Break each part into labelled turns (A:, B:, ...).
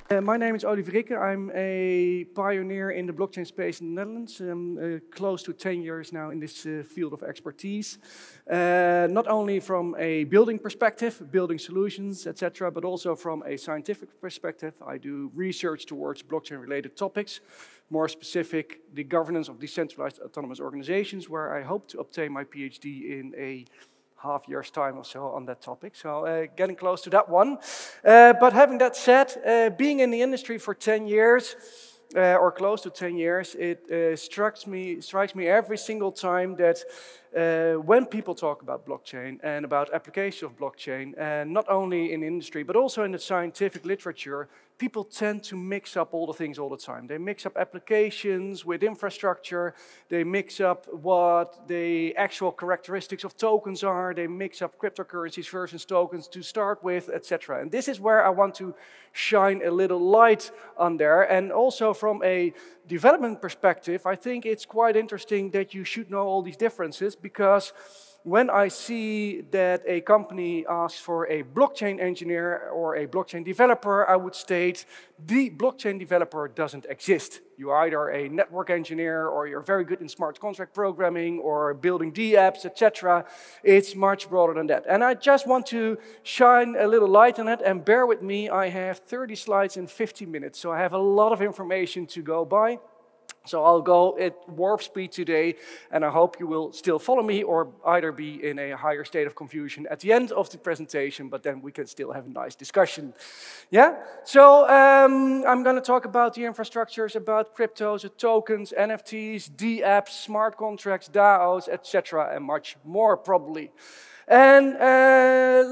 A: My name is Olivier Rikken. I'm a pioneer in the blockchain space in the Netherlands. I'm close to 10 years now in this field of expertise. Not only from a building perspective, building solutions, etc., but also from a scientific perspective. I do research towards blockchain-related topics. More specific, the governance of decentralized autonomous organizations, where I hope to obtain my PhD in a half year's time or so on that topic, so getting close to that one. But having that said, being in the industry for 10 years, or close to 10 years, it strikes me every single time that when people talk about blockchain and about application of blockchain, and not only in industry, but also in the scientific literature, people tend to mix up all the things all the time. They mix up applications with infrastructure, they mix up what the actual characteristics of tokens are, they mix up cryptocurrencies versus tokens to start with, etc. And this is where I want to shine a little light on there. And also from a development perspective, I think it's quite interesting that you should know all these differences, because when I see that a company asks for a blockchain engineer or a blockchain developer, I would state the blockchain developer doesn't exist. You're either a network engineer or you're very good in smart contract programming or building dApps, etc. It's much broader than that. And I just want to shine a little light on it, and bear with me, I have 30 slides in 50 minutes, so I have a lot of information to go by. So I'll go at warp speed today, and I hope you will still follow me or either be in a higher state of confusion at the end of the presentation, but then we can still have a nice discussion. Yeah? So I'm going to talk about the infrastructures, about cryptos, tokens, NFTs, dApps, smart contracts, DAOs, etc., and much more probably. And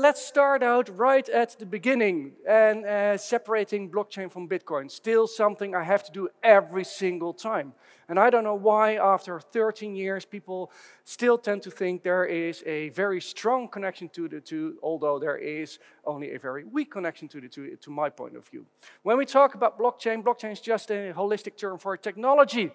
A: let's start out right at the beginning and separating blockchain from Bitcoin. Still something I have to do every single time. And I don't know why after 13 years people still tend to think there is a very strong connection to the two, although there is only a very weak connection to the two, to my point of view. When we talk about blockchain, blockchain is just a holistic term for technology.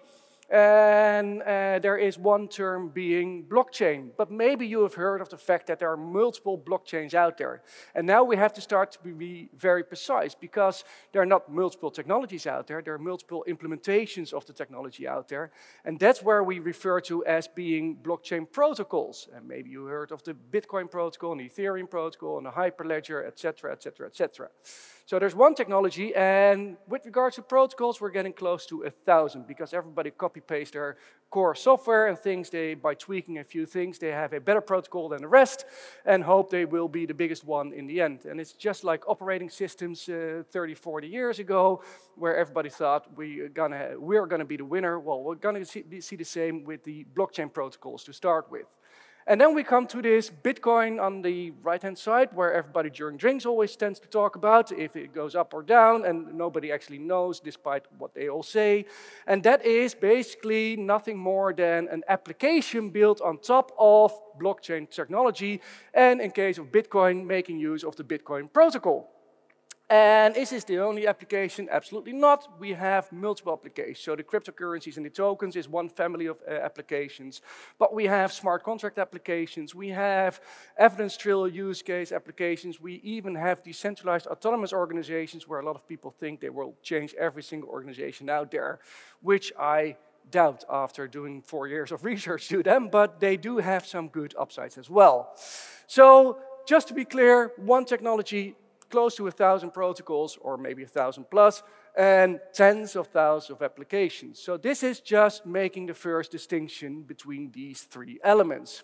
A: And there is one term being blockchain. But maybe you have heard of the fact that there are multiple blockchains out there. And now we have to start to be very precise, because there are not multiple technologies out there, there are multiple implementations of the technology out there. And that's where we refer to as being blockchain protocols. And maybe you heard of the Bitcoin protocol, and the Ethereum protocol, and the Hyperledger, etc., etc., etc. So there's one technology, and with regards to protocols, we're getting close to 1,000, because everybody copy-pastes their core software and thinks by tweaking a few things, they have a better protocol than the rest, and hope they will be the biggest one in the end. And it's just like operating systems 30, 40 years ago, where everybody thought we're gonna be the winner. Well, we're gonna see the same with the blockchain protocols to start with. And then we come to this Bitcoin on the right-hand side, where everybody during drinks always tends to talk about if it goes up or down, and nobody actually knows, despite what they all say. And that is basically nothing more than an application built on top of blockchain technology, and in case of Bitcoin, making use of the Bitcoin protocol. And is this the only application? Absolutely not. We have multiple applications. So the cryptocurrencies and the tokens is one family of applications. But we have smart contract applications. We have evidence trail use case applications. We even have decentralized autonomous organizations, where a lot of people think they will change every single organization out there, which I doubt after doing 4 years of research to them, but they do have some good upsides as well. So just to be clear, one technology, close to 1,000 protocols, or maybe 1,000 plus, and tens of thousands of applications. So this is just making the first distinction between these three elements.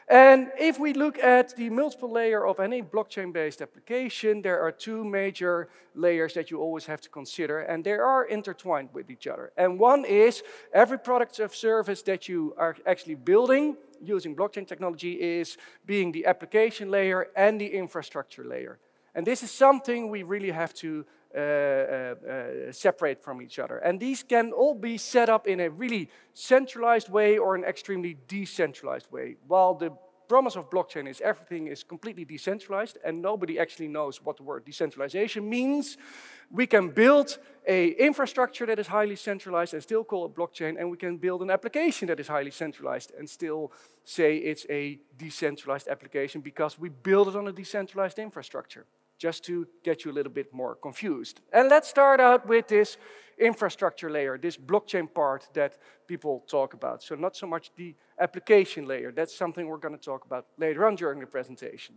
A: And if we look at the multiple layer of any blockchain-based application, there are two major layers that you always have to consider, and they are intertwined with each other. And one is every product or service that you are actually building using blockchain technology is being the application layer and the infrastructure layer. And this is something we really have to separate from each other. And these can all be set up in a really centralized way or an extremely decentralized way. While the promise of blockchain is everything is completely decentralized and nobody actually knows what the word decentralization means, we can build an infrastructure that is highly centralized and still call it blockchain, and we can build an application that is highly centralized and still say it's a decentralized application because we build it on a decentralized infrastructure. just to get you a little bit more confused. And let's start out with this infrastructure layer, this blockchain part that people talk about. So not so much the application layer. That's something we're going to talk about later on during the presentation.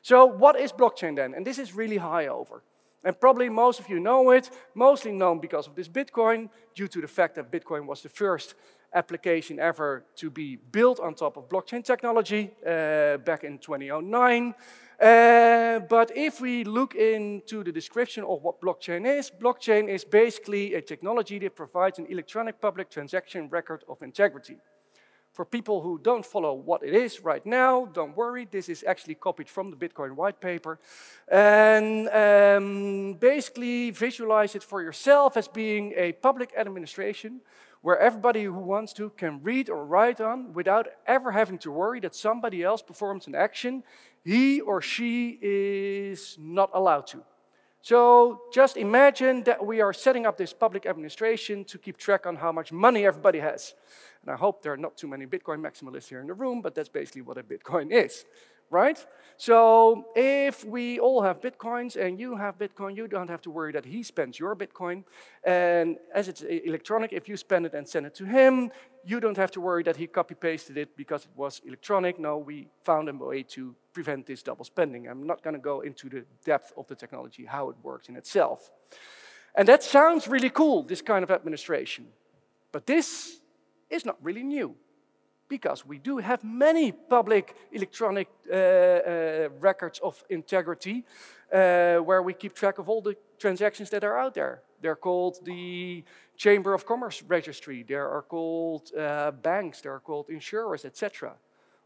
A: So what is blockchain then? And this is really high over. And probably most of you know it, mostly known because of this Bitcoin, due to the fact that Bitcoin was the first application ever to be built on top of blockchain technology back in 2009. But if we look into the description of what blockchain is basically a technology that provides an electronic public transaction record of integrity. For people who don't follow what it is right now, don't worry, this is actually copied from the Bitcoin white paper. And basically visualize it for yourself as being a public administration where everybody who wants to can read or write on without ever having to worry that somebody else performs an action he or she is not allowed to. So just imagine that we are setting up this public administration to keep track on how much money everybody has. And I hope there are not too many Bitcoin maximalists here in the room, but that's basically what a Bitcoin is, right? So if we all have Bitcoins and you have Bitcoin, you don't have to worry that he spends your Bitcoin. And as it's electronic, if you spend it and send it to him, you don't have to worry that he copy-pasted it because it was electronic. No, we found a way to prevent this double spending. I'm not going to go into the depth of the technology, how it works in itself. And that sounds really cool, this kind of administration. But this is not really new, because we do have many public electronic records of integrity where we keep track of all the transactions that are out there. They're called the Chamber of Commerce Registry, they are called banks, they are called insurers, etc.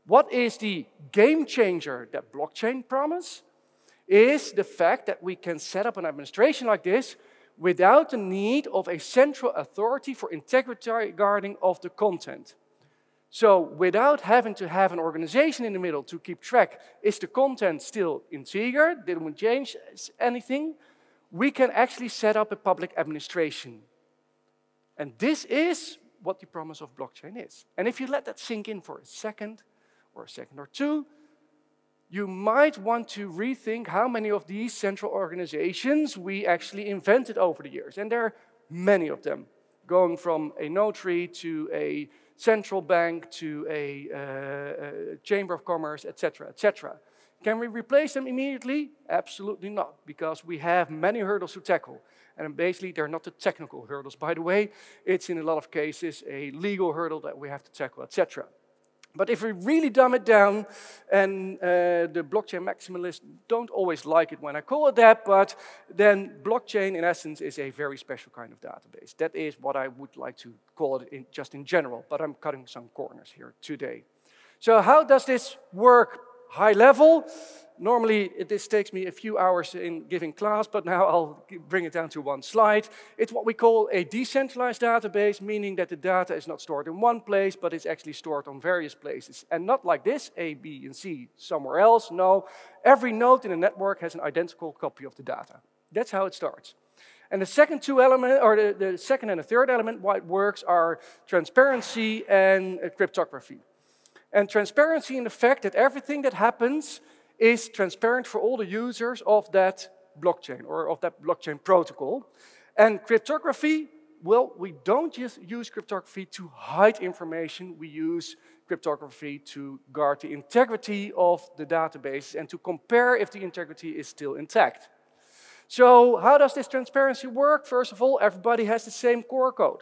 A: What is the game changer that blockchain promise? Is the fact that we can set up an administration like this without the need of a central authority for integrity guarding of the content. So without having to have an organization in the middle to keep track, is the content still integer, didn't change anything, we can actually set up a public administration. And this is what the promise of blockchain is. And if you let that sink in for a second or two, you might want to rethink how many of these central organizations we actually invented over the years. And there are many of them, going from a notary to a central bank to a chamber of commerce, etc., etc. Can we replace them immediately? Absolutely not, because we have many hurdles to tackle. And basically, they're not the technical hurdles, by the way. It's in a lot of cases a legal hurdle that we have to tackle, etc. But if we really dumb it down, and the blockchain maximalists don't always like it when I call it that, but then blockchain in essence is a very special kind of database. That is what I would like to call it just in general, but I'm cutting some corners here today. So how does this work high level? Normally, this takes me a few hours in giving class, but now I'll bring it down to one slide. It's what we call a decentralized database, meaning that the data is not stored in one place, but it's actually stored on various places. And not like this, A, B, and C somewhere else. No, every node in a network has an identical copy of the data. That's how it starts. And the second two elements, or the second and the third element, why it works, are transparency and cryptography. And transparency in the fact that everything that happens is transparent for all the users of that blockchain or of that blockchain protocol. And cryptography, well, we don't just use cryptography to hide information, we use cryptography to guard the integrity of the database and to compare if the integrity is still intact. So how does this transparency work? First of all, everybody has the same core code.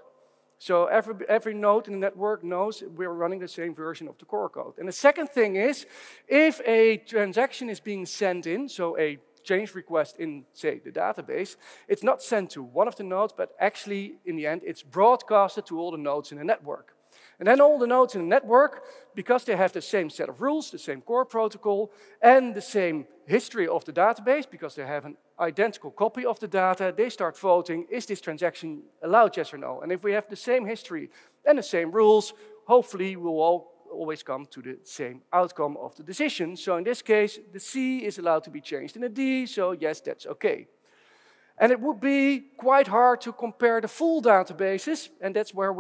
A: So every node in the network knows we're running the same version of the core code. And the second thing is, if a transaction is being sent in, so a change request in, say, the database, it's not sent to one of the nodes, but actually, in the end, it's broadcasted to all the nodes in the network. And then all the nodes in the network, because they have the same set of rules, the same core protocol, and the same history of the database, because they have an identical copy of the data, they start voting, is this transaction allowed, yes or no? And if we have the same history and the same rules, hopefully we'll all always come to the same outcome of the decision. So in this case, the C is allowed to be changed in a D, so yes, that's okay. And it would be quite hard to compare the full databases, and that's where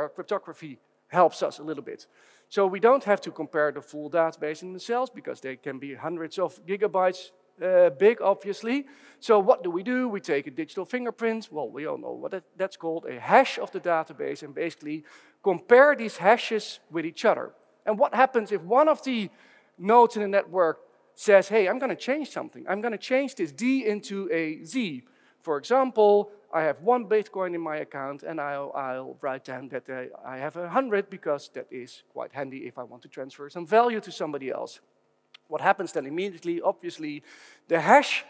A: cryptography helps us a little bit. So we don't have to compare the full database in themselves, because they can be hundreds of gigabytes big, obviously. So what do? We take a digital fingerprint. Well, we all know what that's called, a hash of the database, and basically compare these hashes with each other. And what happens if one of the nodes in the network says, hey, I'm going to change something. I'm going to change this D into a Z. For example, I have 1 Bitcoin in my account, and I'll write down that I have 100, because that is quite handy if I want to transfer some value to somebody else. What happens then immediately? Obviously, the hash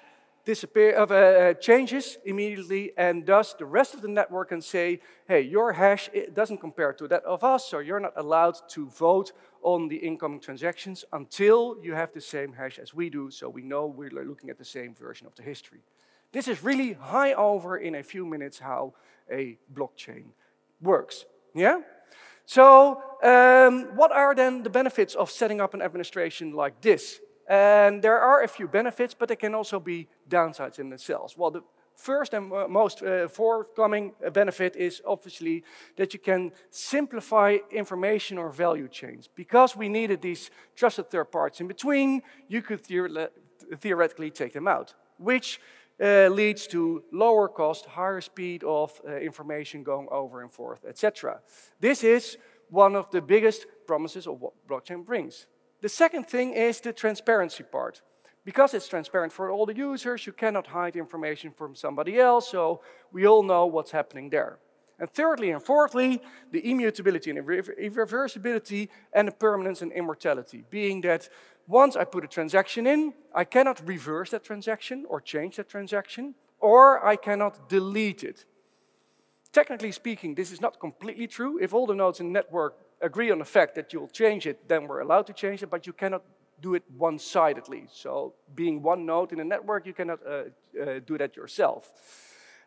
A: changes immediately, and thus the rest of the network can say, hey, your hash doesn't compare to that of us, so you're not allowed to vote on the incoming transactions until you have the same hash as we do, so we know we're looking at the same version of the history. This is really high over in a few minutes how a blockchain works. Yeah? So what are then the benefits of setting up an administration like this? And there are a few benefits, but there can also be downsides in themselves. Well, the first and most forthcoming benefit is obviously that you can simplify information or value chains. Because we needed these trusted third parties in between, you could theoretically take them out, which leads to lower cost, higher speed of information going over and forth, etc. This is one of the biggest promises of what blockchain brings. The second thing is the transparency part. Because it's transparent for all the users, you cannot hide information from somebody else, so we all know what's happening there. And thirdly and fourthly, the immutability and irreversibility and the permanence and immortality, being that once I put a transaction in, I cannot reverse that transaction or change that transaction, or I cannot delete it. Technically speaking, this is not completely true. If all the nodes in the network agree on the fact that you'll change it, then we're allowed to change it, but you cannot do it one-sidedly. So being one node in a network, you cannot do that yourself.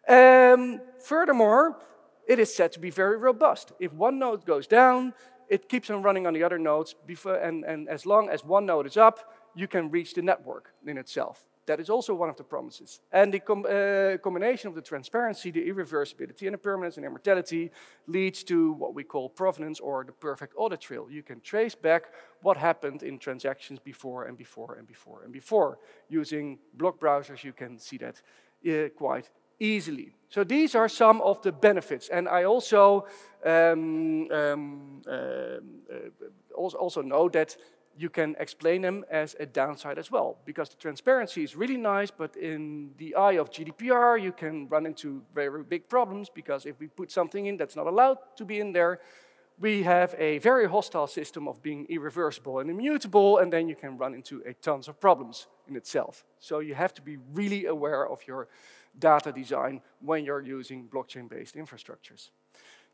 A: Furthermore, it is said to be very robust. If one node goes down, it keeps on running on the other nodes, and as long as one node is up, you can reach the network in itself. That is also one of the promises. And the combination of the transparency, the irreversibility, and the permanence and immortality leads to what we call provenance, or the perfect audit trail. You can trace back what happened in transactions before and before and before and before. Using block browsers, you can see that quite easily. So these are some of the benefits. And I also also know that you can explain them as a downside as well, because the transparency is really nice, but in the eye of GDPR, you can run into very big problems, because if we put something in that's not allowed to be in there, we have a very hostile system of being irreversible and immutable, and then you can run into tons of problems in itself. So you have to be really aware of your data design when you're using blockchain-based infrastructures.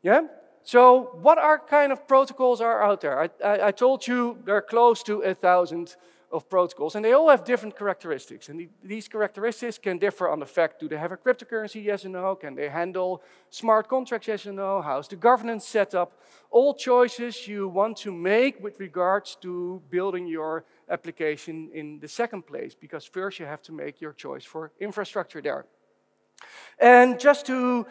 A: Yeah? So what kind of protocols are out there? I told you there are close to 1,000 of protocols, and they all have different characteristics. And these characteristics can differ on the fact, do they have a cryptocurrency, yes or no? Can they handle smart contracts, yes or no? How's the governance set up? All choices you want to make with regards to building your application in the second place, because first you have to make your choice for infrastructure there. And just to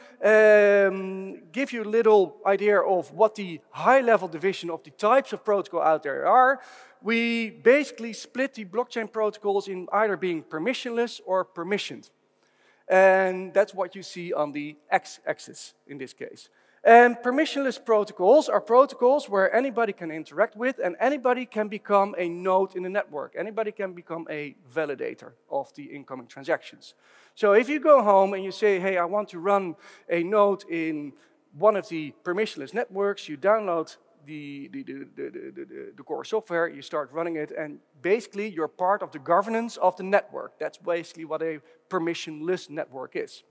A: give you a little idea of what the high-level division of the types of protocol out there are, we basically split the blockchain protocols in either being permissionless or permissioned. And that's what you see on the x-axis in this case. And permissionless protocols are protocols where anybody can interact with, and anybody can become a node in the network. Anybody can become a validator of the incoming transactions. So if you go home and you say, hey, I want to run a node in one of the permissionless networks, you download the core software, you start running it, and basically you're part of the governance of the network. That's basically what a permissionless network is.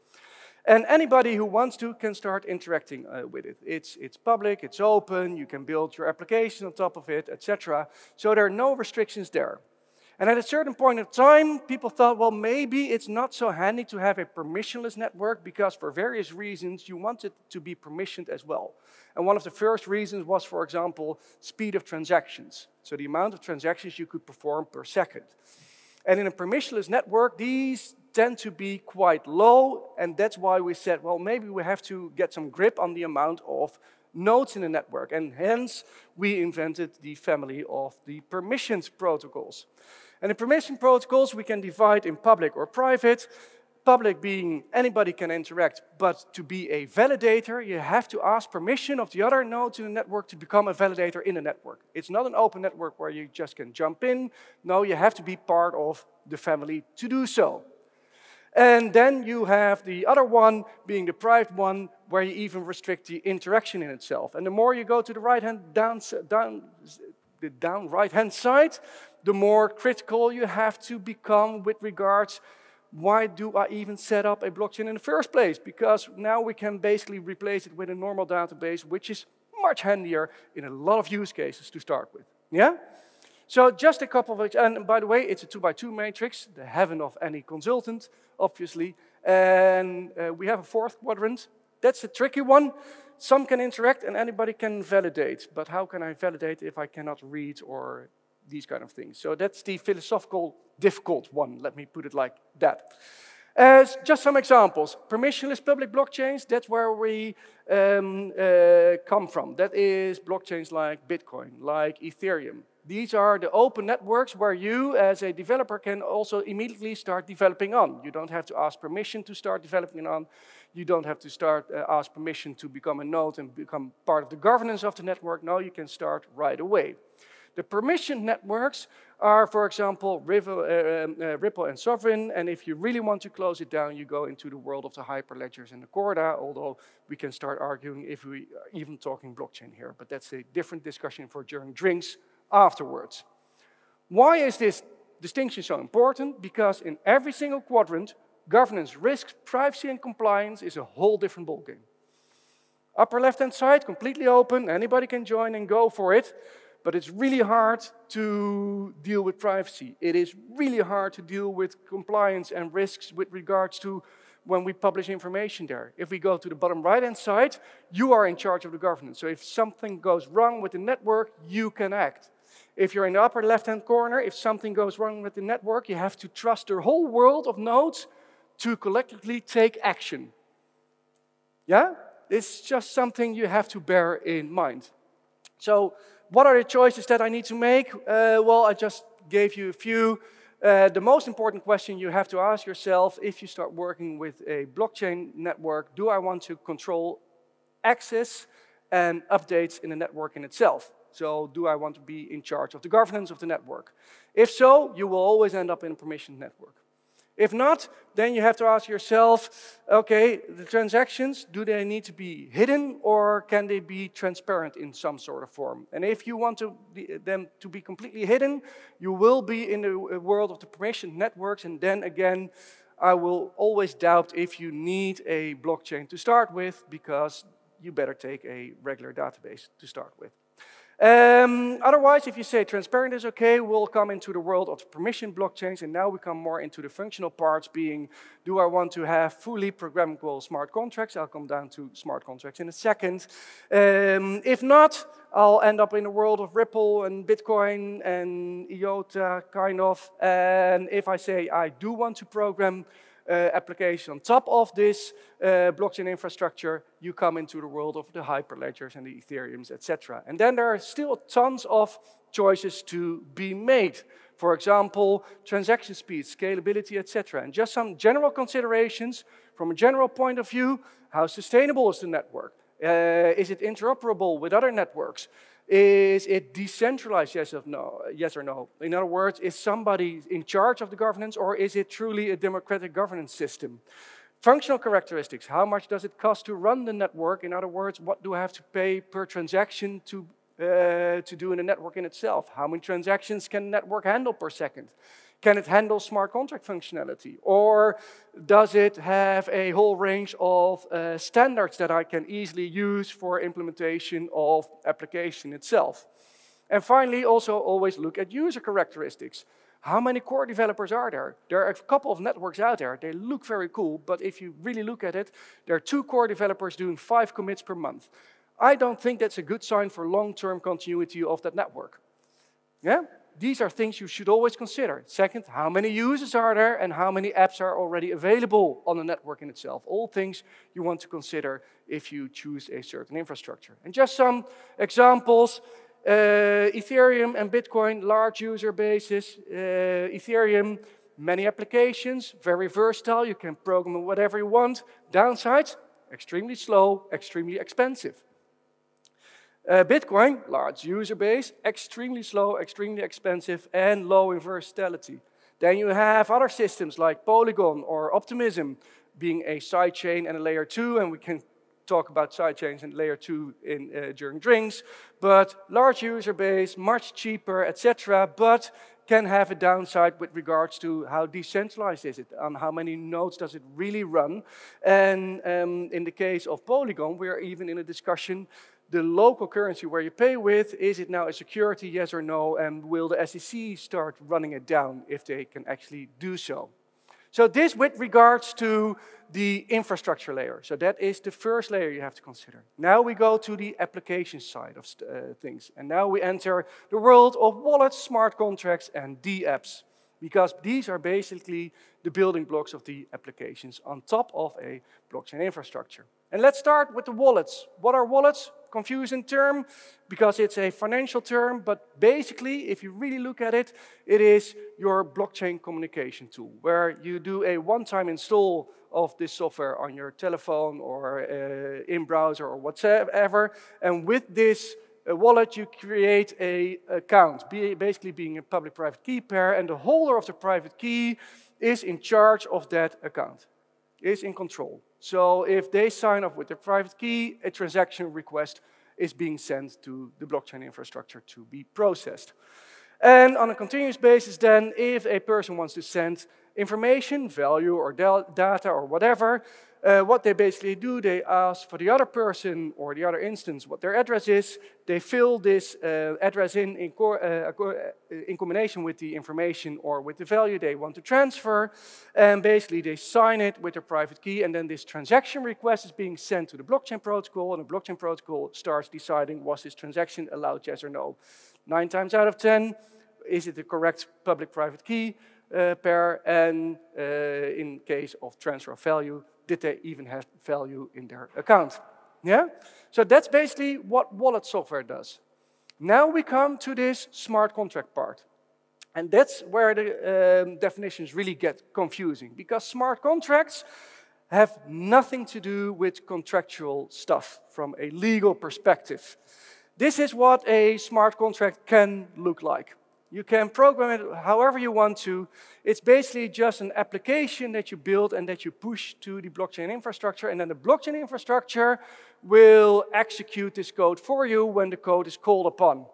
A: And anybody who wants to can start interacting with it. It's public, it's open, you can build your application on top of it, etc. So there are no restrictions there. And at a certain point in time, people thought, well, maybe it's not so handy to have a permissionless network, because for various reasons, you want it to be permissioned as well. And one of the first reasons was, for example, speed of transactions. So the amount of transactions you could perform per second. And in a permissionless network, these tend to be quite low, and that's why we said, well, maybe we have to get some grip on the amount of nodes in the network, and hence we invented the family of the permissioned protocols. And in permission protocols, we can divide in public or private. Public being anybody can interact, but to be a validator, you have to ask permission of the other nodes in the network to become a validator in the network. It's not an open network where you just can jump in. No, you have to be part of the family to do so. And then you have the other one being the private one, where you even restrict the interaction in itself. And the more you go to the down right-hand side, the more critical you have to become with regards, why do I even set up a blockchain in the first place? Because now we can basically replace it with a normal database, which is much handier in a lot of use cases to start with. Yeah? So just a couple of, and by the way, it's a 2x2 matrix, the heaven of any consultant, obviously. And we have a fourth quadrant. That's a tricky one. Some can interact and anybody can validate. But how can I validate if I cannot read or these kind of things? So that's the philosophical difficult one, let me put it like that. Just some examples. Permissionless public blockchains, that's where we come from. That is blockchains like Bitcoin, like Ethereum. These are the open networks where you, as a developer, can also immediately start developing on. You don't have to ask permission to start developing on. You don't have to ask permission to become a node and become part of the governance of the network. No, you can start right away. The permissioned networks are, for example, Ripple and Sovereign, and if you really want to close it down, you go into the world of the hyperledgers and the Corda, although we can start arguing if we are even talking blockchain here, but that's a different discussion for during drinks afterwards. Why is this distinction so important? Because in every single quadrant, governance, risks, privacy, and compliance is a whole different ballgame. Upper left-hand side, completely open, anybody can join and go for it. But it's really hard to deal with privacy. It is really hard to deal with compliance and risks with regards to when we publish information there. If we go to the bottom right-hand side, you are in charge of the governance. So if something goes wrong with the network, you can act. If you're in the upper left-hand corner, if something goes wrong with the network, you have to trust the whole world of nodes to collectively take action. Yeah? It's just something you have to bear in mind. So, what are the choices that I need to make? Well, I just gave you a few. The most important question you have to ask yourself if you start working with a blockchain network, do I want to control access and updates in the network in itself? So do I want to be in charge of the governance of the network? If so, you will always end up in a permissioned network. If not, then you have to ask yourself, okay, the transactions, do they need to be hidden or can they be transparent in some sort of form? And if you want them to be completely hidden, you will be in the world of the permissioned networks, and then again, I will always doubt if you need a blockchain to start with, because you better take a regular database to start with. Otherwise, if you say transparent is okay, we'll come into the world of the permission blockchains, and now we come more into the functional parts, being, do I want to have fully programmable smart contracts? I'll come down to smart contracts in a second. If not, I'll end up in the world of Ripple and Bitcoin and IOTA, kind of. And if I say I do want to program application on top of this blockchain infrastructure, you come into the world of the hyperledgers and the Ethereums, etc. And then there are still tons of choices to be made. For example, transaction speed, scalability, etc. And just some general considerations from a general point of view. How sustainable is the network? Is it interoperable with other networks? Is it decentralized, yes or no? In other words, is somebody in charge of the governance, or is it truly a democratic governance system? Functional characteristics, how much does it cost to run the network? In other words, what do I have to pay per transaction to do in the network in itself? How many transactions can the network handle per second? Can it handle smart contract functionality? Or does it have a whole range of standards that I can easily use for implementation of application itself? And finally, also always look at user characteristics. How many core developers are there? There are a couple of networks out there. They look very cool, but if you really look at it, there are 2 core developers doing 5 commits per month. I don't think that's a good sign for long-term continuity of that network. Yeah? These are things you should always consider. Second, how many users are there and how many apps are already available on the network in itself? All things you want to consider if you choose a certain infrastructure. And just some examples. Ethereum and Bitcoin, large user bases. Ethereum, many applications, very versatile. You can program whatever you want. Downsides, extremely slow, extremely expensive. Bitcoin, large user base, extremely slow, extremely expensive, and low in versatility. Then you have other systems like Polygon or Optimism being a sidechain and a layer 2, and we can talk about sidechains and layer 2 during drinks, but large user base, much cheaper, etc., but can have a downside with regards to how decentralized is it, on how many nodes does it really run. And in the case of Polygon, we're even in a discussion, the local currency where you pay with, is it now a security, yes or no, and will the SEC start running it down if they can actually do so? So this with regards to the infrastructure layer. So that is the first layer you have to consider. Now we go to the application side of things. And now we enter the world of wallets, smart contracts, and dApps. Because these are basically the building blocks of the applications on top of a blockchain infrastructure. And let's start with the wallets. What are wallets? Confusing term, because it's a financial term, but basically, if you really look at it, it is your blockchain communication tool, where you do a one-time install of this software on your telephone or in browser or whatever, and with this wallet, you create an account, basically being a public-private key pair, and the holder of the private key is in charge of that account, is in control. So if they sign up with their private key, a transaction request is being sent to the blockchain infrastructure to be processed. And on a continuous basis then, if a person wants to send information, value or data or whatever, what they basically do, they ask for the other person or the other instance what their address is. They fill this address in combination with the information or with the value they want to transfer. And basically they sign it with their private key, and then this transaction request is being sent to the blockchain protocol, and the blockchain protocol starts deciding, was this transaction allowed, yes or no? 9 times out of 10, is it the correct public-private key pair? And in case of transfer of value, did they even have value in their account? Yeah? So that's basically what wallet software does. Now we come to this smart contract part. And that's where the definitions really get confusing, because smart contracts have nothing to do with contractual stuff from a legal perspective. This is what a smart contract can look like. You can program it however you want to. It's basically just an application that you build and that you push to the blockchain infrastructure, and then the blockchain infrastructure will execute this code for you when the code is called upon,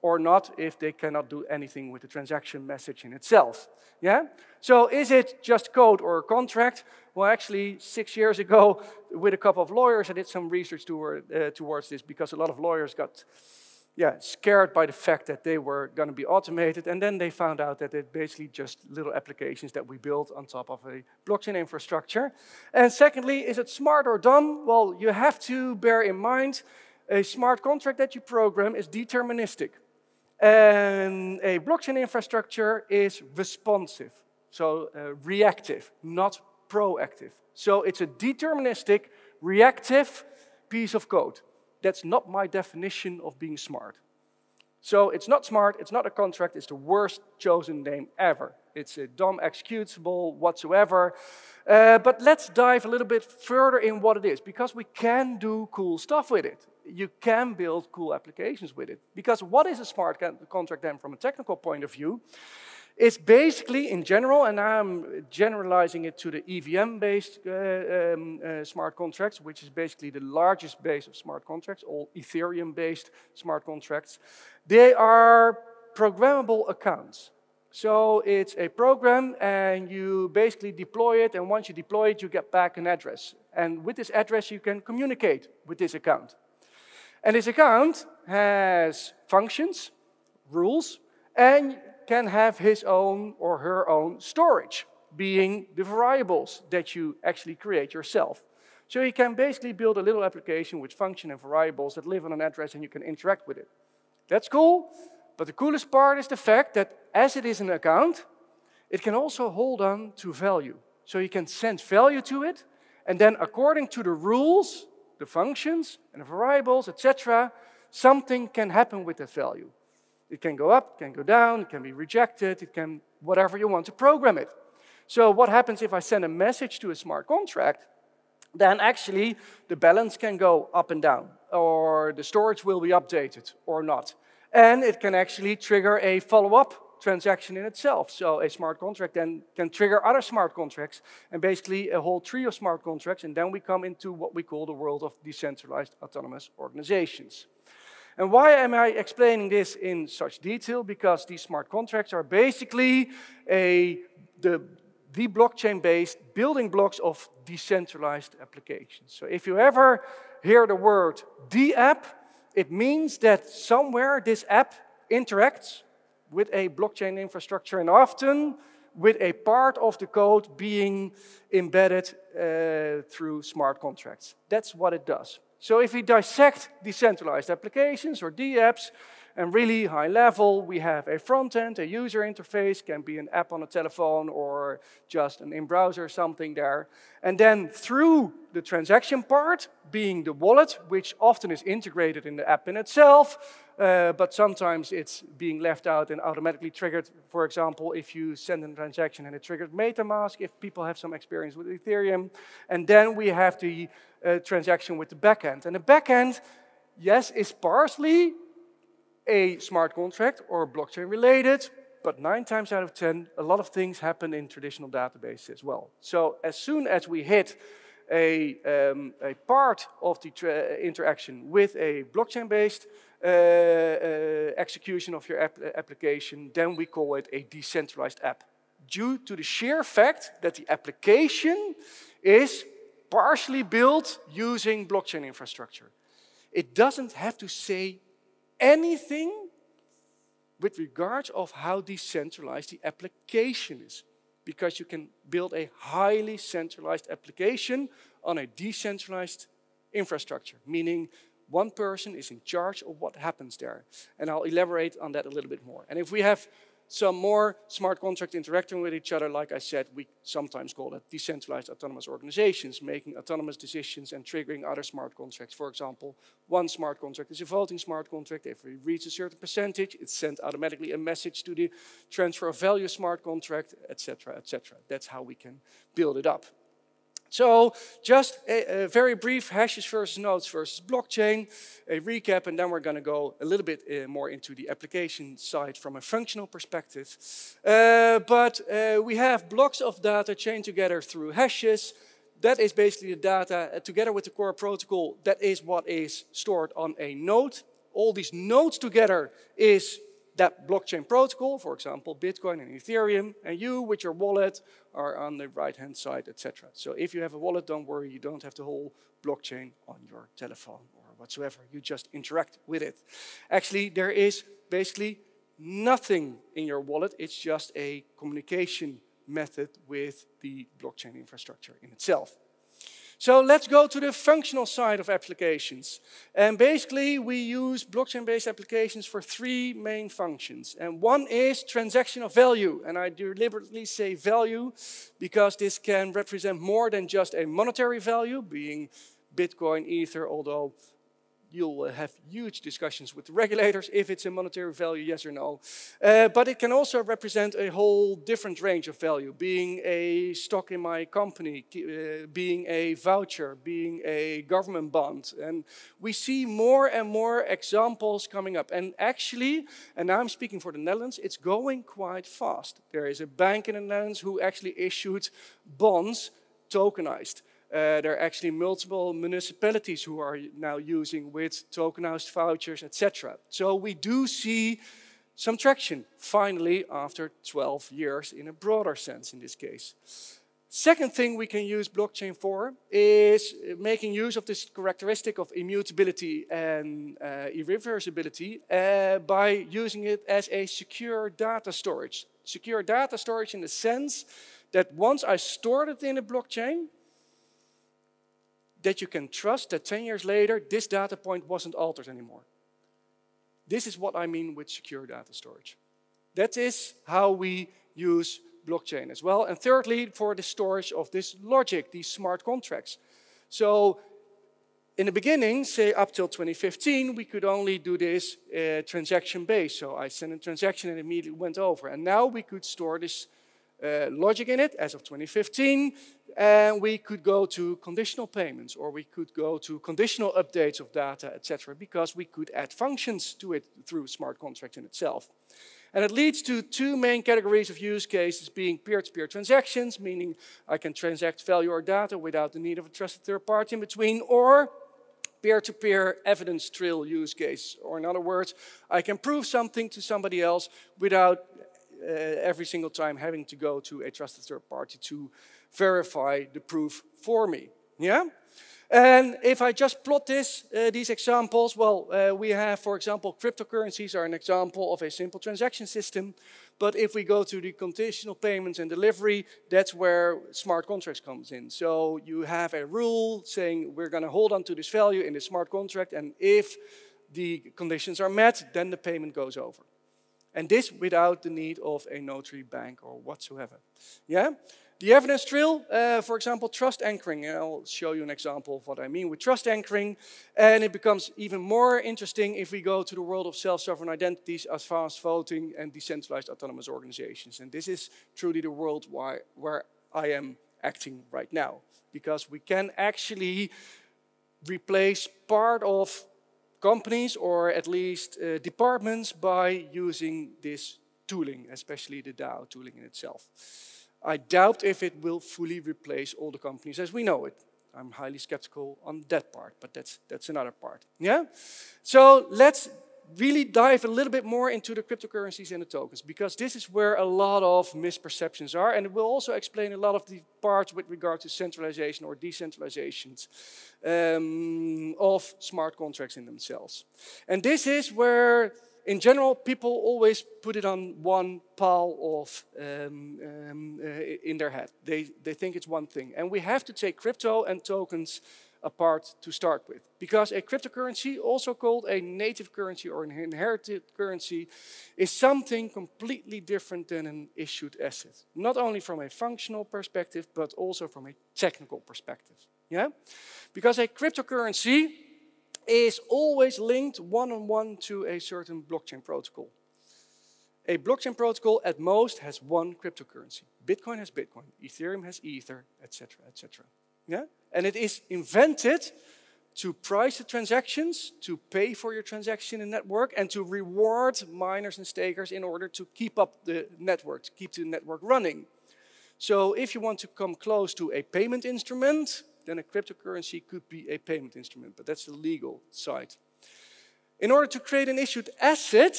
A: or not if they cannot do anything with the transaction message in itself. Yeah? So is it just code or a contract? Well, actually, 6 years ago, with a couple of lawyers, I did some research towards this, because a lot of lawyers got scared by the fact that they were going to be automated, and then they found out that it's basically just little applications that we build on top of a blockchain infrastructure. And secondly, is it smart or dumb? Well, you have to bear in mind a smart contract that you program is deterministic, and a blockchain infrastructure is responsive, so reactive, not proactive. So it's a deterministic, reactive piece of code. That's not my definition of being smart. So it's not smart, it's not a contract, it's the worst chosen name ever. It's a dumb executable whatsoever. But let's dive a little bit further in what it is, because we can do cool stuff with it. You can build cool applications with it. Because what is a smart contract then from a technical point of view? It's basically, in general, and I'm generalizing it to the EVM-based smart contracts, which is basically the largest base of smart contracts, all Ethereum-based smart contracts. They are programmable accounts. So it's a program, and you basically deploy it, and once you deploy it, you get back an address. And with this address, you can communicate with this account. And this account has functions, rules, and can have his own or her own storage, being the variables that you actually create yourself. So you can basically build a little application with function and variables that live on an address, and you can interact with it. That's cool, but the coolest part is the fact that as it is an account, it can also hold on to value. So you can send value to it, and then according to the rules, the functions and the variables, etc., something can happen with that value. It can go up, it can go down, it can be rejected, it can, whatever you want to program it. So what happens if I send a message to a smart contract? Then actually the balance can go up and down, or the storage will be updated or not. And it can actually trigger a follow-up transaction in itself. So a smart contract then can trigger other smart contracts, and basically a whole tree of smart contracts, and then we come into what we call the world of decentralized autonomous organizations. And why am I explaining this in such detail? Because these smart contracts are basically the blockchain-based building blocks of decentralized applications. So if you ever hear the word dApp, it means that somewhere this app interacts with a blockchain infrastructure, and often with a part of the code being embedded through smart contracts. That's what it does. So if we dissect decentralized applications or dApps, and really high level, we have a front end, a user interface, can be an app on a telephone or just an in-browser something there. And then through the transaction part, being the wallet, which often is integrated in the app in itself, but sometimes it's being left out and automatically triggered. For example, if you send a transaction and it triggered MetaMask, if people have some experience with Ethereum. And then we have the transaction with the backend. And the backend, yes, is partially a smart contract or blockchain related, but 9 times out of 10, a lot of things happen in traditional databases as well. So as soon as we hit a part of the interaction with a blockchain-based execution of your application, then we call it a decentralized app, due to the sheer fact that the application is partially built using blockchain infrastructure. It doesn't have to say anything with regards of how decentralized the application is, because you can build a highly centralized application on a decentralized infrastructure, meaning one person is in charge of what happens there. And I'll elaborate on that a little bit more. And if we have some more smart contracts interacting with each other, like I said, we sometimes call that decentralized autonomous organizations, making autonomous decisions and triggering other smart contracts. For example, one smart contract is a voting smart contract. If we reach a certain percentage, it's sent automatically a message to the transfer of value smart contract, etc., etc. That's how we can build it up. So just a very brief hashes versus nodes versus blockchain, a recap, and then we're going to go a little bit more into the application side from a functional perspective. But we have blocks of data chained together through hashes. That is basically the data together with the core protocol. That is what is stored on a node. All these nodes together is that blockchain protocol, for example, Bitcoin and Ethereum, and you with your wallet are on the right-hand side, etc. So if you have a wallet, don't worry, you don't have the whole blockchain on your telephone or whatsoever. You just interact with it. Actually, there is basically nothing in your wallet. It's just a communication method with the blockchain infrastructure in itself. So let's go to the functional side of applications. And basically, we use blockchain-based applications for 3 main functions. And one is transaction of value. And I deliberately say value because this can represent more than just a monetary value, being Bitcoin, Ether, although you'll have huge discussions with the regulators if it's a monetary value, yes or no. But it can also represent a whole different range of value, being a stock in my company, being a voucher, being a government bond. And we see more and more examples coming up. And actually, and now I'm speaking for the Netherlands, it's going quite fast. There is a bank in the Netherlands who actually issued bonds tokenized. There are actually multiple municipalities who are now using with tokenized vouchers, etc. So we do see some traction, finally, after 12 years in a broader sense in this case. Second thing we can use blockchain for is making use of this characteristic of immutability and irreversibility by using it as a secure data storage. Secure data storage in the sense that once I stored it in a blockchain, that you can trust that 10 years later, this data point wasn't altered anymore. This is what I mean with secure data storage. That is how we use blockchain as well. And thirdly, for the storage of this logic, these smart contracts. So In the beginning, say up till 2015, we could only do this transaction-based. So I sent a transaction and immediately went over. And now we could store this logic in it as of 2015, and we could go to conditional payments, or we could go to conditional updates of data, etc., because we could add functions to it through smart contract in itself. And it leads to two main categories of use cases, being peer-to-peer transactions, meaning I can transact value or data without the need of a trusted third party in between, or peer-to-peer evidence trail use case. Or in other words, I can prove something to somebody else without every single time having to go to a trusted third party to verify the proof for me. Yeah? And if I just plot these examples, well, we have, for example, cryptocurrencies are an example of a simple transaction system. But if we go to the conditional payments and delivery, that's where smart contracts comes in. So you have a rule saying we're going to hold on to this value in the smart contract, and if the conditions are met, then the payment goes over. And this without the need of a notary, bank, or whatsoever. Yeah? The evidence trail, for example, trust anchoring. And I'll show you an example of what I mean with trust anchoring. And it becomes even more interesting if we go to the world of self-sovereign identities, advanced voting, and decentralized autonomous organizations. And this is truly the world where I am acting right now. Because we can actually replace part of companies, or at least departments, by using this tooling, especially the DAO tooling in itself. I doubt if it will fully replace all the companies as we know it. I'm highly skeptical on that part, but that's another part. Yeah? So let's really dive a little bit more into the cryptocurrencies and the tokens, because this is where a lot of misperceptions are, and it will also explain a lot of the parts with regard to centralization or decentralizations of smart contracts in themselves. And this is where, in general, people always put it on one pile of in their head. They think it's one thing. And we have to take crypto and tokens apart to start with. Because a cryptocurrency, also called a native currency or an inherited currency, is something completely different than an issued asset. Not only from a functional perspective, but also from a technical perspective. Yeah? Because a cryptocurrency is always linked one-on-one to a certain blockchain protocol. A blockchain protocol at most has one cryptocurrency. Bitcoin has Bitcoin, Ethereum has Ether, etc., etc. Yeah? And it is invented to price the transactions, to pay for your transaction in the network, and to reward miners and stakers in order to keep up the network, to keep the network running. So if you want to come close to a payment instrument, then a cryptocurrency could be a payment instrument, but that's the legal side. In order to create an issued asset,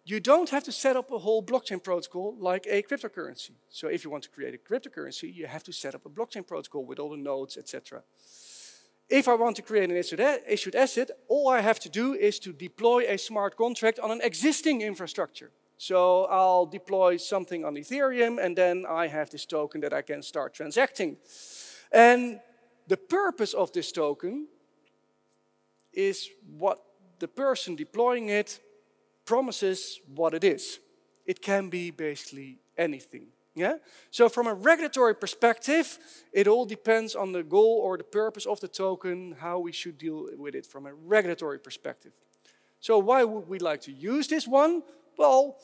A: you don't have to set up a whole blockchain protocol like a cryptocurrency. So if you want to create a cryptocurrency, you have to set up a blockchain protocol with all the nodes, etc. If I want to create an issued asset, all I have to do is to deploy a smart contract on an existing infrastructure. So I'll deploy something on Ethereum, and then I have this token that I can start transacting. And the purpose of this token is what the person deploying it promises what it is. It can be basically anything. Yeah? So from a regulatory perspective, it all depends on the goal or the purpose of the token, how we should deal with it from a regulatory perspective. So why would we like to use this one? Well,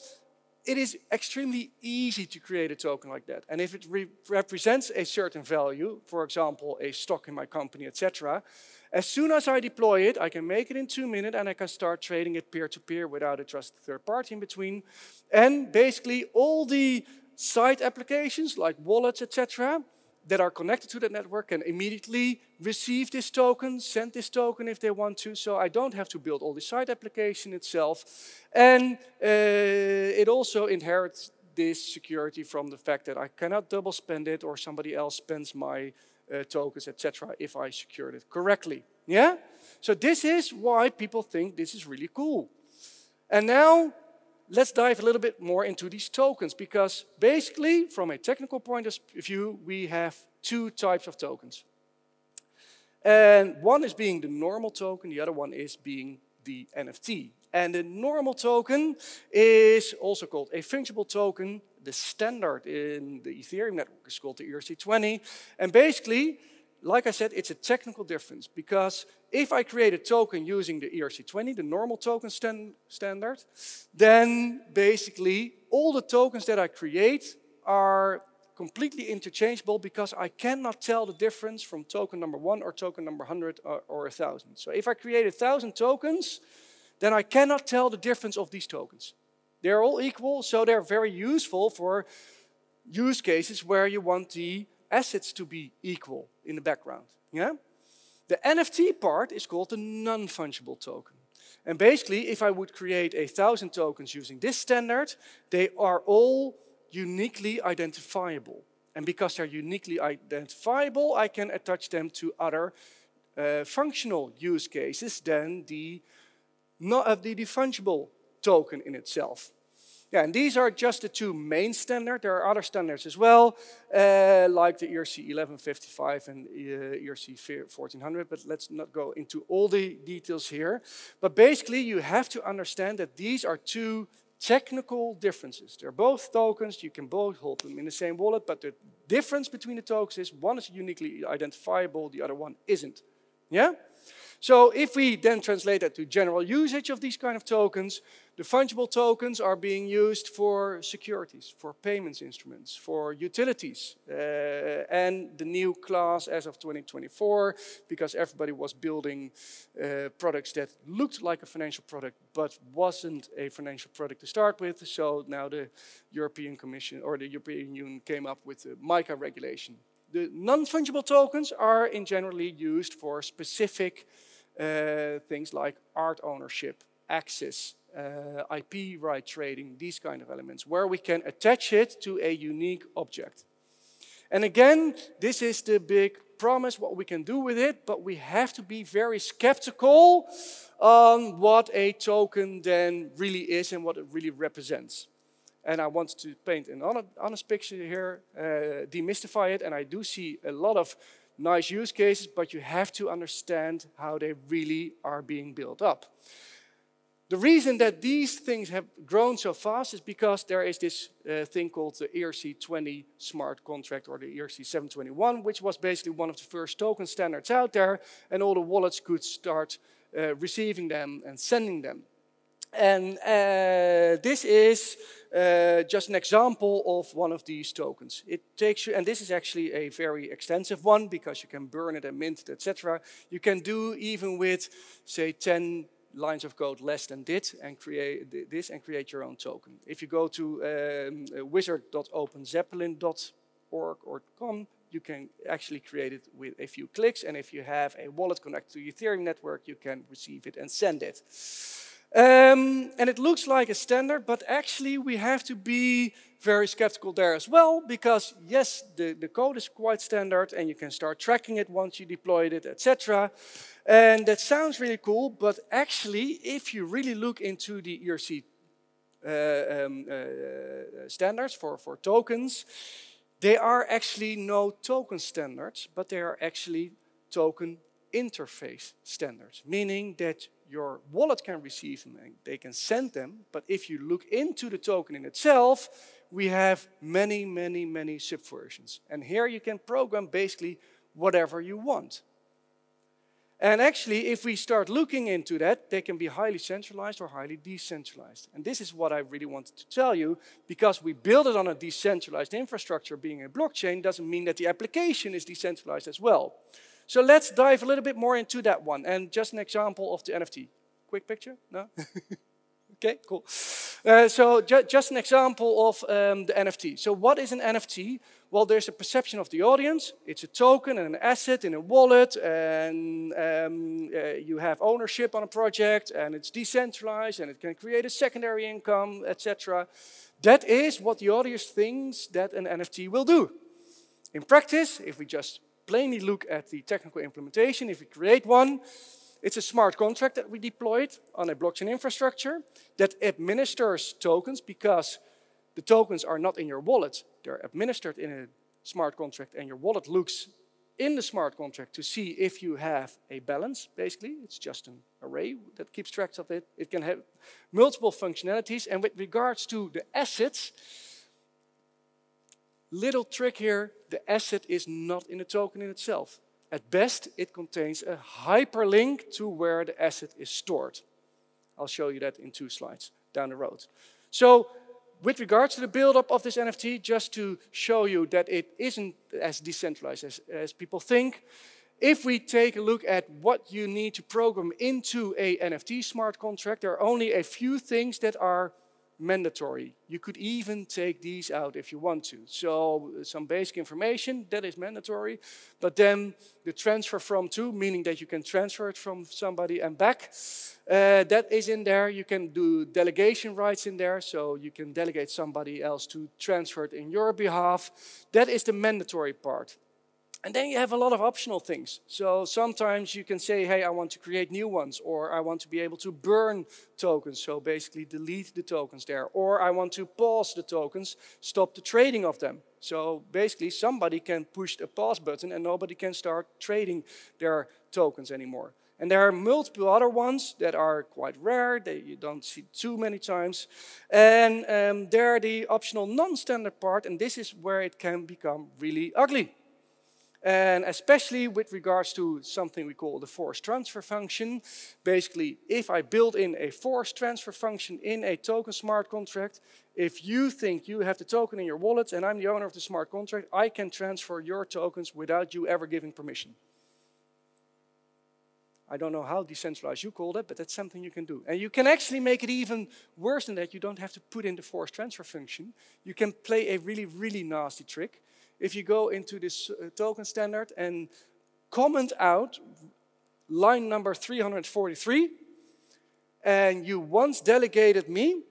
A: it is extremely easy to create a token like that. And if it represents a certain value, for example, a stock in my company, etc., as soon as I deploy it, I can make it in 2 minutes and I can start trading it peer-to-peer without a trusted third party in between. And basically all the side applications like wallets, etc., that are connected to that network can immediately receive this token, send this token if they want to, so I don't have to build all the side application itself. And it also inherits this security from the fact that I cannot double spend it or somebody else spends my tokens, etc., if I secured it correctly. Yeah? So this is why people think this is really cool. And now, let's dive a little bit more into these tokens, because basically, from a technical point of view, we have two types of tokens. And one is being the normal token, the other one is being the NFT. And the normal token is also called a fungible token. The standard in the Ethereum network is called the ERC20. And basically, like I said, it's a technical difference, because if I create a token using the ERC20, the normal token standard, then basically all the tokens that I create are completely interchangeable because I cannot tell the difference from token number 1 or token number 100 or 1,000. So if I create 1,000 tokens, then I cannot tell the difference of these tokens. They're all equal, so they're very useful for use cases where you want the assets to be equal in the background. Yeah? The NFT part is called the non-fungible token. And basically, if I would create 1,000 tokens using this standard, they are all uniquely identifiable. And because they're uniquely identifiable, I can attach them to other functional use cases than the fungible token in itself. Yeah, and these are just the two main standards. There are other standards as well, like the ERC 1155 and ERC 1400, but let's not go into all the details here. But basically, you have to understand that these are two technical differences. They're both tokens, you can both hold them in the same wallet, but the difference between the tokens is one is uniquely identifiable, the other one isn't. Yeah? So if we then translate that to general usage of these kind of tokens, the fungible tokens are being used for securities, for payments instruments, for utilities, and the new class as of 2024, because everybody was building products that looked like a financial product but wasn't a financial product to start with. So now the European Commission or the European Union came up with the MiCA regulation. The non-fungible tokens are in generally used for specific things like art ownership, access, IP right trading, these kind of elements, where we can attach it to a unique object. And again, this is the big promise, what we can do with it, but we have to be very skeptical on what a token then really is and what it really represents. And I want to paint an honest picture here, demystify it, and I do see a lot of nice use cases, but you have to understand how they really are being built up. The reason that these things have grown so fast is because there is this thing called the ERC20 smart contract or the ERC 721, which was basically one of the first token standards out there, and all the wallets could start receiving them and sending them. And this is just an example of one of these tokens. It takes you, and this is actually a very extensive one because you can burn it and mint it, etc. You can do even with, say, 10 lines of code less than this and create your own token. If you go to wizard.openzeppelin.org or .com, you can actually create it with a few clicks, and if you have a wallet connected to the Ethereum network, you can receive it and send it. And it looks like a standard, but actually we have to be very skeptical there as well, because yes, the code is quite standard and you can start tracking it once you deployed it, etc. And that sounds really cool, but actually if you really look into the ERC standards for tokens, they are actually no token standards, but they are actually token interface standards, meaning that your wallet can receive them and they can send them, but if you look into the token in itself, we have many, many, many subversions. And here you can program basically whatever you want. And actually, if we start looking into that, they can be highly centralized or highly decentralized. And this is what I really wanted to tell you, because we build it on a decentralized infrastructure, being a blockchain, doesn't mean that the application is decentralized as well. So let's dive a little bit more into that one. And just an example of the NFT. Quick picture? No? Okay, cool. So just an example of the NFT. So what is an NFT? Well, there's a perception of the audience. It's a token and an asset in a wallet, and you have ownership on a project, and it's decentralized, and it can create a secondary income, etc. That is what the audience thinks that an NFT will do. In practice, if we just plainly look at the technical implementation, if we create one, it's a smart contract that we deployed on a blockchain infrastructure that administers tokens, because the tokens are not in your wallet. They're administered in a smart contract, and your wallet looks in the smart contract to see if you have a balance, basically. It's just an array that keeps track of it. It can have multiple functionalities, and with regards to the assets, little trick here, the asset is not in the token in itself. At best, it contains a hyperlink to where the asset is stored. I'll show you that in 2 slides down the road. So, with regards to the build-up of this NFT, just to show you that it isn't as decentralized as people think, if we take a look at what you need to program into a NFT smart contract, there are only a few things that are mandatory. You could even take these out if you want to. So some basic information, that is mandatory. But then the transfer from to, meaning that you can transfer it from somebody and back, that is in there. You can do delegation rights in there, so you can delegate somebody else to transfer it in your behalf. That is the mandatory part. And then you have a lot of optional things. So sometimes you can say, hey, I want to create new ones, or I want to be able to burn tokens, so basically delete the tokens there, or I want to pause the tokens, stop the trading of them. So basically somebody can push a pause button and nobody can start trading their tokens anymore. And there are multiple other ones that are quite rare, that you don't see too many times. And they're the optional non-standard part, and this is where it can become really ugly. And especially with regards to something we call the forced transfer function. Basically, if I build in a forced transfer function in a token smart contract, if you think you have the token in your wallet and I'm the owner of the smart contract, I can transfer your tokens without you ever giving permission. I don't know how decentralized you call that, but that's something you can do. And you can actually make it even worse than that. You don't have to put in the forced transfer function. You can play a really, really nasty trick. If you go into this token standard and comment out line number 343, and you once delegated me,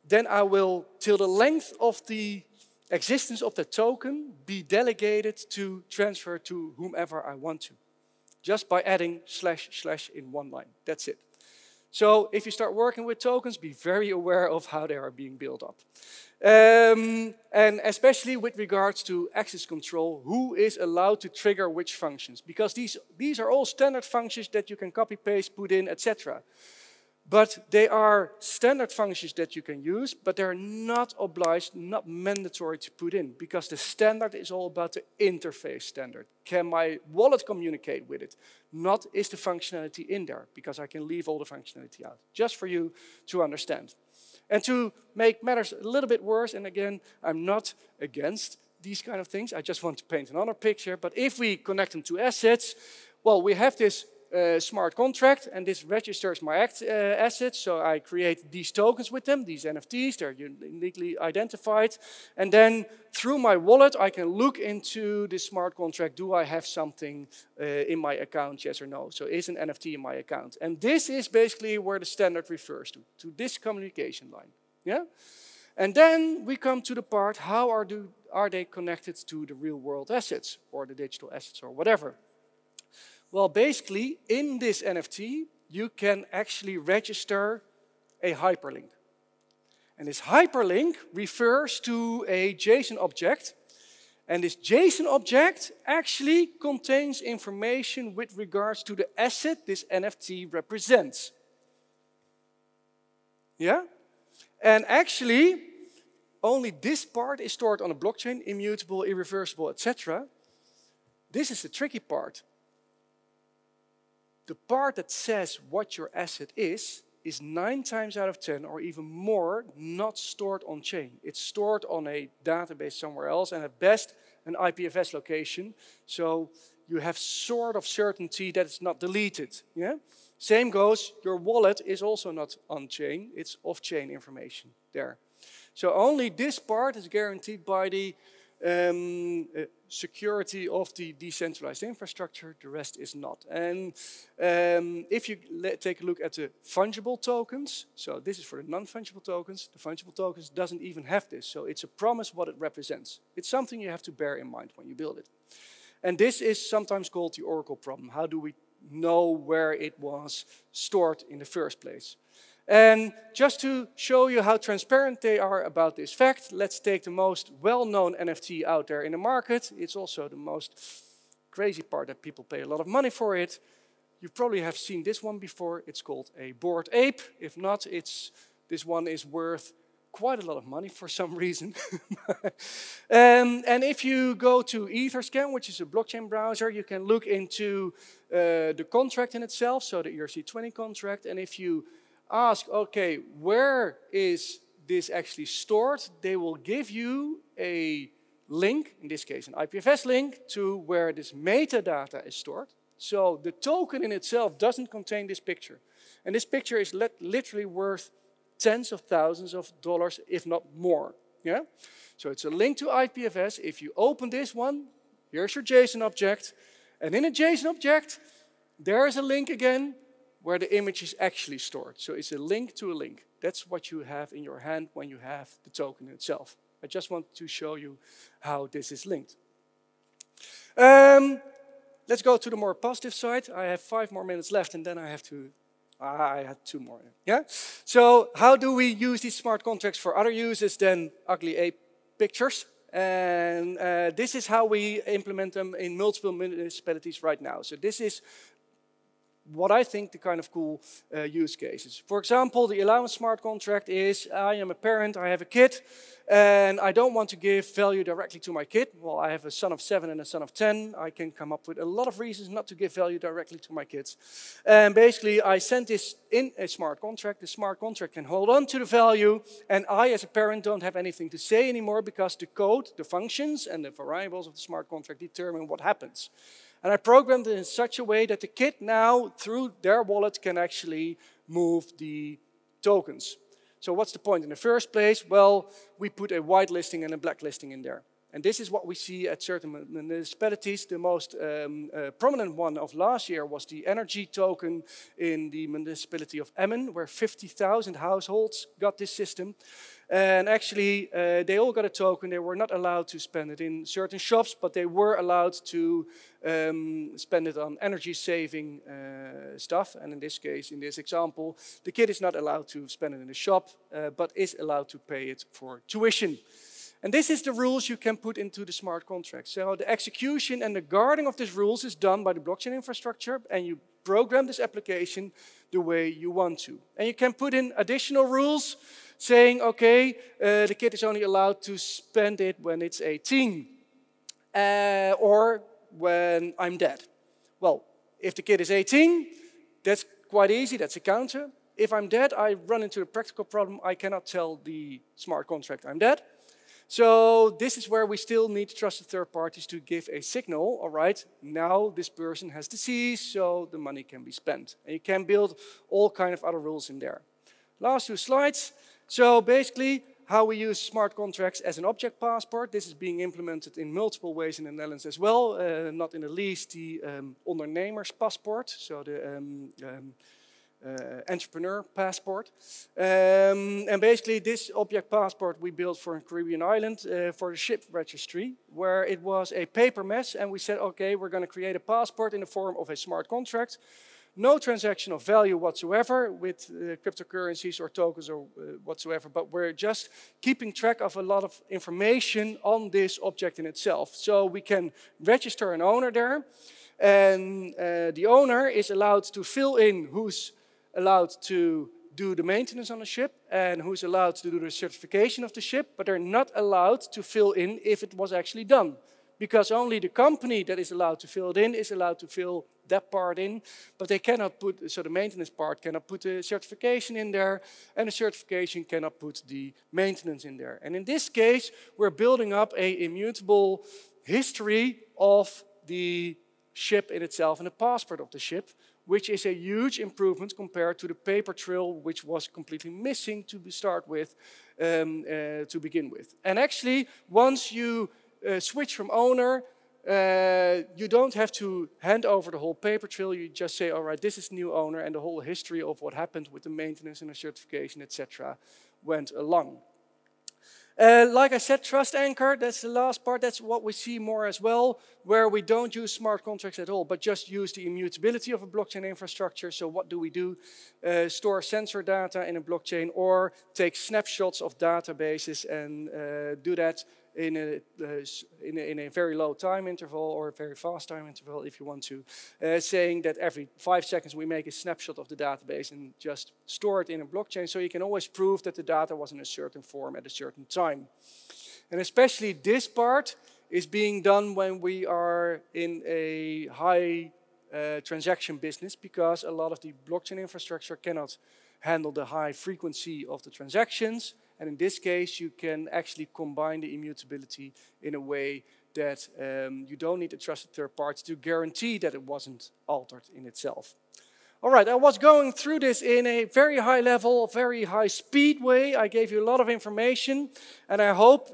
A: then I will, till the length of the existence of the token, be delegated to transfer to whomever I want to. Just by adding / in one line. That's it. So if you start working with tokens, be very aware of how they are being built up. And especially with regards to access control, who is allowed to trigger which functions? Because these are all standard functions that you can copy, paste, put in, etc. But they are standard functions that you can use, but they're not obliged, not mandatory to put in, because the standard is all about the interface standard. Can my wallet communicate with it? Not is the functionality in there, because I can leave all the functionality out, just for you to understand. And to make matters a little bit worse, and again, I'm not against these kind of things, I just want to paint another picture, but if we connect them to assets, well, we have this smart contract, and this registers my assets, so I create these tokens with them, these NFTs, they're uniquely identified, and then through my wallet I can look into this smart contract, do I have something in my account, yes or no, so is an NFT in my account, and this is basically where the standard refers to this communication line, yeah? And then we come to the part, how are they connected to the real world assets, or the digital assets, or whatever. Well, basically, in this NFT, you can actually register a hyperlink. And this hyperlink refers to a JSON object. And this JSON object actually contains information with regards to the asset this NFT represents. Yeah? And actually, only this part is stored on a blockchain, immutable, irreversible, etc. This is the tricky part. The part that says what your asset is 9 times out of 10 or even more not stored on chain. It's stored on a database somewhere else, and at best an IPFS location. So you have sort of certainty that it's not deleted. Yeah? Same goes, your wallet is also not on chain, it's off-chain information there. So only this part is guaranteed by the security of the decentralized infrastructure, the rest is not. And if you take a look at the fungible tokens, so this is for the non-fungible tokens, the fungible tokens doesn't even have this, so it's a promise what it represents. It's something you have to bear in mind when you build it. And this is sometimes called the Oracle problem. How do we know where it was stored in the first place? And just to show you how transparent they are about this fact, let's take the most well-known NFT out there in the market. It's also the most crazy part that people pay a lot of money for it. You probably have seen this one before. It's called a Bored Ape. If not, this one is worth quite a lot of money for some reason. And if you go to Etherscan, which is a blockchain browser, you can look into the contract in itself, so the ERC20 contract. And if you ask, okay, where is this actually stored, they will give you a link, in this case an IPFS link, to where this metadata is stored. So the token in itself doesn't contain this picture. And this picture is literally worth tens of thousands of dollars, if not more. Yeah? So it's a link to IPFS. If you open this one, here's your JSON object. And in a JSON object, there is a link again where the image is actually stored. So it's a link to a link. That's what you have in your hand when you have the token itself. I just want to show you how this is linked. Let's go to the more positive side. I have 5 more minutes left, and then I have to... I had 2 more. Yeah. So how do we use these smart contracts for other uses than ugly ape pictures? And this is how we implement them in multiple municipalities right now. So this is what I think the kind of cool use cases. For example, the Allowance smart contract is, I am a parent, I have a kid, and I don't want to give value directly to my kid. Well, I have a son of 7 and a son of 10. I can come up with a lot of reasons not to give value directly to my kids. And basically, I send this in a smart contract. The smart contract can hold on to the value, and I, as a parent, don't have anything to say anymore because the code, the functions, and the variables of the smart contract determine what happens. And I programmed it in such a way that the kid now, through their wallet, can actually move the tokens. So what's the point in the first place? Well, we put a whitelisting and a blacklisting in there. And this is what we see at certain municipalities. The most prominent one of last year was the energy token in the municipality of Emmen, where 50,000 households got this system. And actually, they all got a token. They were not allowed to spend it in certain shops, but they were allowed to spend it on energy-saving stuff. And in this case, in this example, the kid is not allowed to spend it in the shop, but is allowed to pay it for tuition. And this is the rules you can put into the smart contract. So the execution and the guarding of these rules is done by the blockchain infrastructure, and you program this application the way you want to. And you can put in additional rules saying, okay, the kid is only allowed to spend it when it's 18, or when I'm dead. Well, if the kid is 18, that's quite easy, that's a counter. If I'm dead, I run into a practical problem. I cannot tell the smart contract I'm dead. So this is where we still need trusted third parties to give a signal. All right, now this person has deceased, so the money can be spent. And you can build all kind of other rules in there. Last 2 slides. So basically, how we use smart contracts as an object passport. This is being implemented in multiple ways in the Netherlands as well. Not in the least the ondernemerspaspoort, so the entrepreneur passport. And basically this object passport we built for a Caribbean island for the ship registry, where it was a paper mess, and we said, okay, we're going to create a passport in the form of a smart contract. No transaction of value whatsoever with cryptocurrencies or tokens or whatsoever, but we're just keeping track of a lot of information on this object in itself. So we can register an owner there, and the owner is allowed to fill in who's allowed to do the maintenance on the ship and who's allowed to do the certification of the ship, but they're not allowed to fill in if it was actually done. Because only the company that is allowed to fill it in is allowed to fill that part in, but they cannot put, so the maintenance part cannot put the certification in there, and the certification cannot put the maintenance in there. And in this case, we're building up an immutable history of the ship in itself and the passport of the ship, which is a huge improvement compared to the paper trail, which was completely missing to start with, to begin with. And actually, once you switch from owner, you don't have to hand over the whole paper trail. You just say, all right, this is new owner, and the whole history of what happened with the maintenance and the certification, etc., went along. Like I said, trust anchor, that's the last part. That's what we see more as well, where we don't use smart contracts at all, but just use the immutability of a blockchain infrastructure. So what do? Store sensor data in a blockchain, or take snapshots of databases and do that in a very low time interval or a very fast time interval if you want to, saying that every 5 seconds we make a snapshot of the database and just store it in a blockchain, so you can always prove that the data was in a certain form at a certain time. And especially this part is being done when we are in a high transaction business, because a lot of the blockchain infrastructure cannot handle the high frequency of the transactions. And in this case, you can actually combine the immutability in a way that you don't need a trusted third party to guarantee that it wasn't altered in itself. All right, I was going through this in a very high level, very high speed way. I gave you a lot of information, and I hope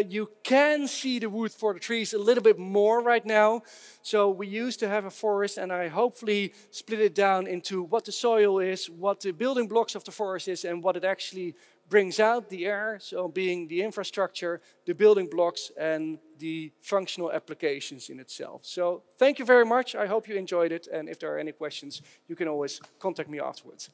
A: you can see the wood for the trees a little bit more right now. So we used to have a forest, and I hopefully split it down into what the soil is, what the building blocks of the forest is, and what it actually brings out, the air, so being the infrastructure, the building blocks, and the functional applications in itself. So thank you very much. I hope you enjoyed it. And if there are any questions, you can always contact me afterwards.